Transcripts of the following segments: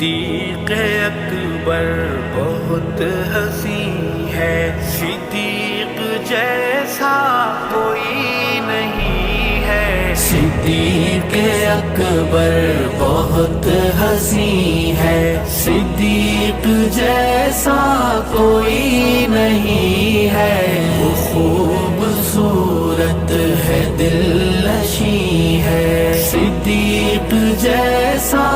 صدیق اکبر بہت حسین ہے، صدیق جیسا کوئی نہیں ہے۔ صدیق اکبر بہت حسین ہے، صدیق جیسا کوئی نہیں ہے۔ وہ خوبصورت ہے، دل نشیں ہے، صدیق جیسا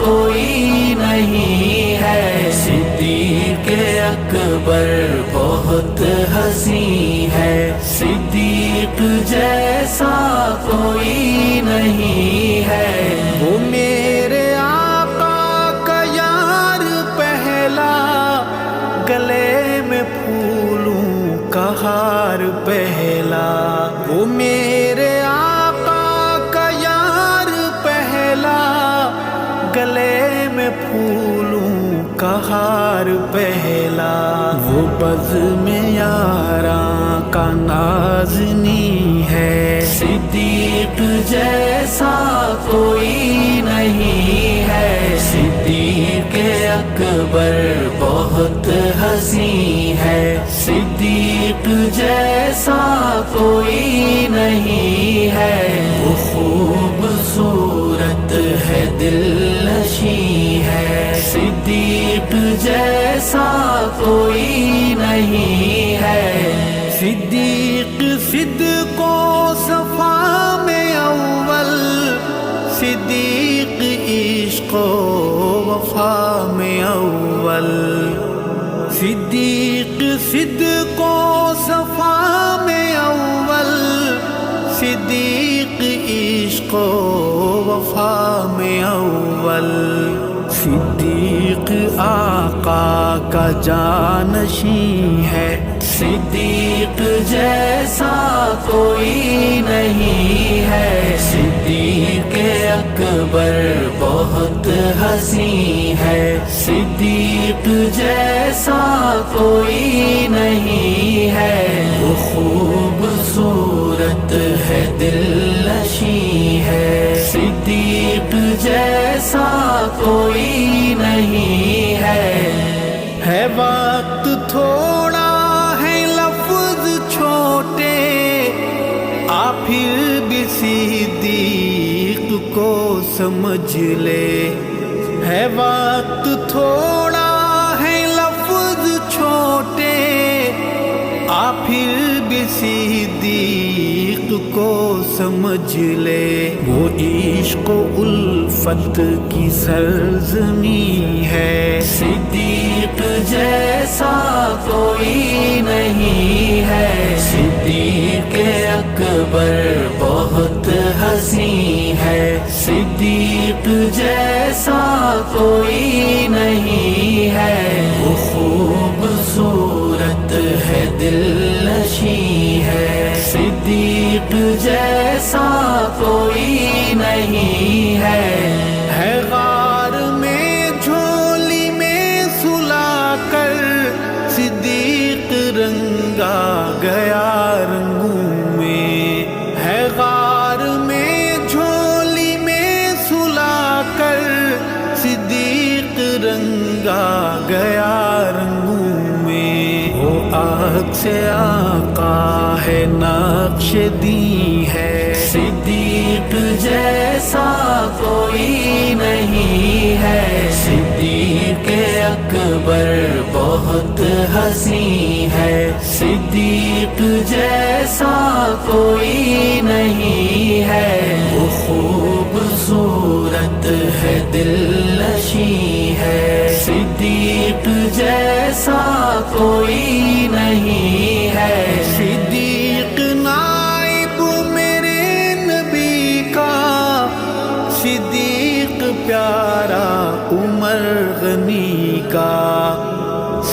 کوئی نہیں ہے۔ صدیق اکبر بہت حسین ہے، صدیق جیسا کوئی نہیں ہے۔ وہ میرے آقا کا یار پہلا، گلے میں پھولوں کا ہار پہلا۔ وہ میرے آقا کا یار پہلا، گلے میں پھولوں کا ہار پہلا۔ وہ بزم یاراں کا نازنی ہے، صدیق جیسا کوئی نہیں ہے۔ صدیق اکبر بہت حسین ہے، صدیق جیسا کوئی نہیں ہے۔ وہ خوبصورت ہے، دل نشیں ہے، صدیق جیسا کوئی نہیں ہے۔ صدیق صدق و صفا میں اول، صدیق عشق و وفا میں اول۔ صدیق صدق و صفا میں اول، صدیق عشق و وفا میں اول۔ صدیق آقا کا جانشین ہے، صدیق جیسا کوئی نہیں ہے۔ صدیق اکبر بہت حسین ہے، صدیق جیسا کوئی نہیں ہے۔ وہ خوبصورت ہے، دل نشیں ہے، صدیق جیسا کوئی نہیں ہے۔ وقت تھوڑا ہے، لفظ چھوٹے، پھر بھی صدیق کو سمجھ لے۔ ہے وقت تھوڑا ہے، لفظ چھوٹے، پھر بھی صدیق کو سمجھ لے۔ وہ عشق و الفت کی سرزمین ہے، صدیق جیسا کوئی نہیں ہے۔ صدیق اکبر بہت حسین ہے، صدیق جیسا کوئی نہیں ہے۔ وہ خوبصورت ہے، دل نشیں ہے، صدیق جیسا کوئی نہیں ہے۔ غار میں جھولی میں سلا کر، صدیق رنگا گیا رنگوں میں۔ ہے غار میں جھولی میں سلا کر، صدیق رنگا گیا رنگوں میں۔ وہ آگ سے آقا ہے، نقش دی ہے، صدیق جیسا کوئی نہیں ہے۔ صدیق اکبر بہت حسین ہے، صدیق جیسا کوئی نہیں ہے۔ وہ خوبصورت ہے، دل نشیں ہے، صدیق جیسا کوئی نہیں ہے۔ صدیق نائب میرے نبی کا، صدیق پیارا عمر غنی کا۔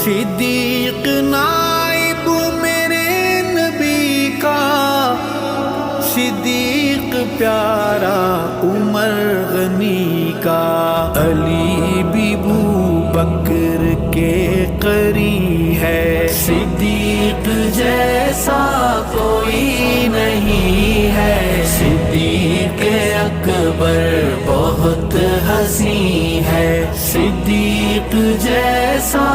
صدیق نائب میرے نبی کا، صدیق پیارا عمر غنی کا۔ علی بھی بکر کے قریب ہے، صدیق جیسا کوئی نہیں ہے۔ صدیق اکبر بہت حسین ہے، صدیق جیسا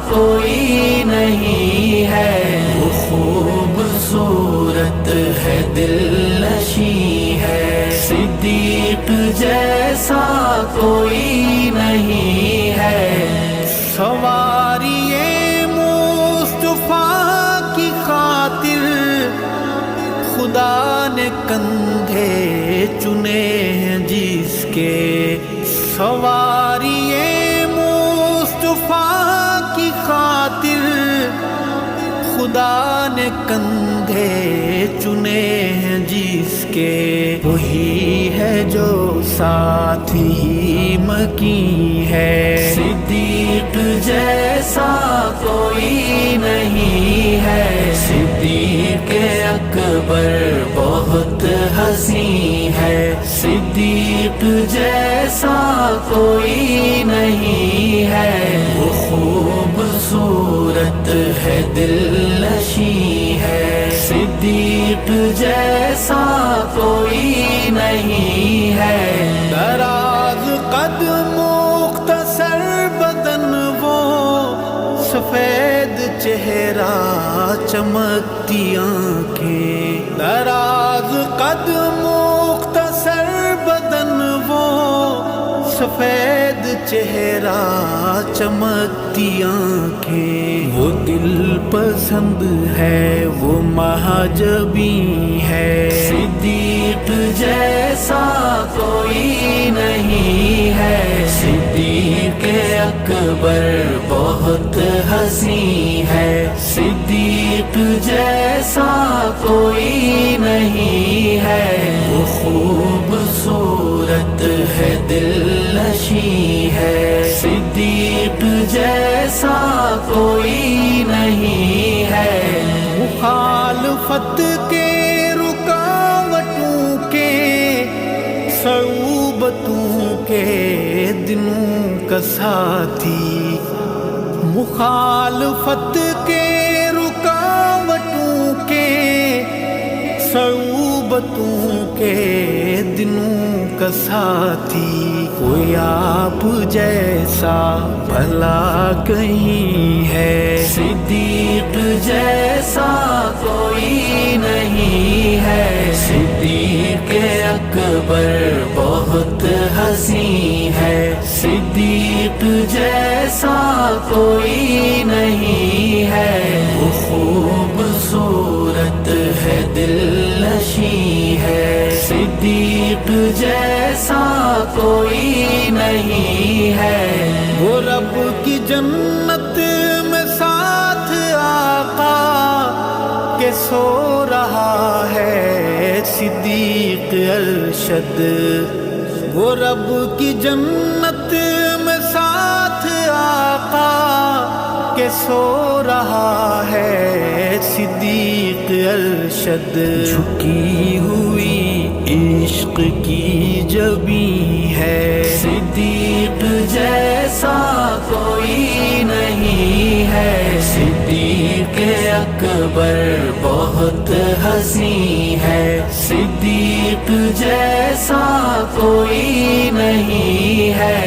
کوئی نہیں ہے، وہ خوبصورت ہے، دل نشیں ہے، صدیق جیسا کوئی نہیں ہے۔ سواری مصطفیٰ کی خاطر خدا نے کندھے چنے ہیں جس کے، سواری مصطفیٰ کی خاطر خدا نے کندھے چنے ہیں جس کے، وہی ہے جو ساتھی مکی ہے، صدیق جیسا کوئی نہیں ہے، صدیق اکبر بہت حسین ہے، صدیق جیسا کوئی نہیں ہے، وہ خوبصورت ہے، دل نشیں ہے، صدیق جیسا کوئی نہیں ہے۔ دراز قد مختصر بدن وہ سفید چہرہ چمکتی آنکھیں، دراز قد مختصر بدن وہ سفید چہرہ چمکتی آنکھیں، وہ دل پسند ہے، وہ مہجبی ہے، صدیق جیسا کوئی نہیں ہے، صدیق اکبر بہت حسین ہے، صدیق جیسا کوئی نہیں ہے، وہ خوبصورت ہے، دل نشیں ہے، صدیق جیسا کوئی نہیں ہے۔ مخالفت کے رکاوٹوں کے صعوبتوں کے دنوں کا ساتھی، مخالفت کے رکاوٹوں کے صعوبتوں کے دنوں کا ساتھی، کوئی آپ جیسا بھلا کہیں ہے، صدیق جیسا کوئی نہیں ہے، صدیق اکبر بہت حسین ہے، صدیق جیسا کوئی نہیں ہے، وہ خوبصورت ہے، دل نشیں ہے، صدیق جیسا کوئی نہیں ہے۔ وہ رب کی جنت میں ساتھ آقا کے سو رہا ہے صدیق ارشد، وہ رب کی جنت میں ساتھ آقا کے سو رہا ہے صدیق ارشد، جھکی ہوئی عشق کی جبیں ہے، صدیق جیسا کوئی نہیں ہے، صدیق اکبر بہت حسین ہے، صدیق جیسا کوئی نہیں ہے۔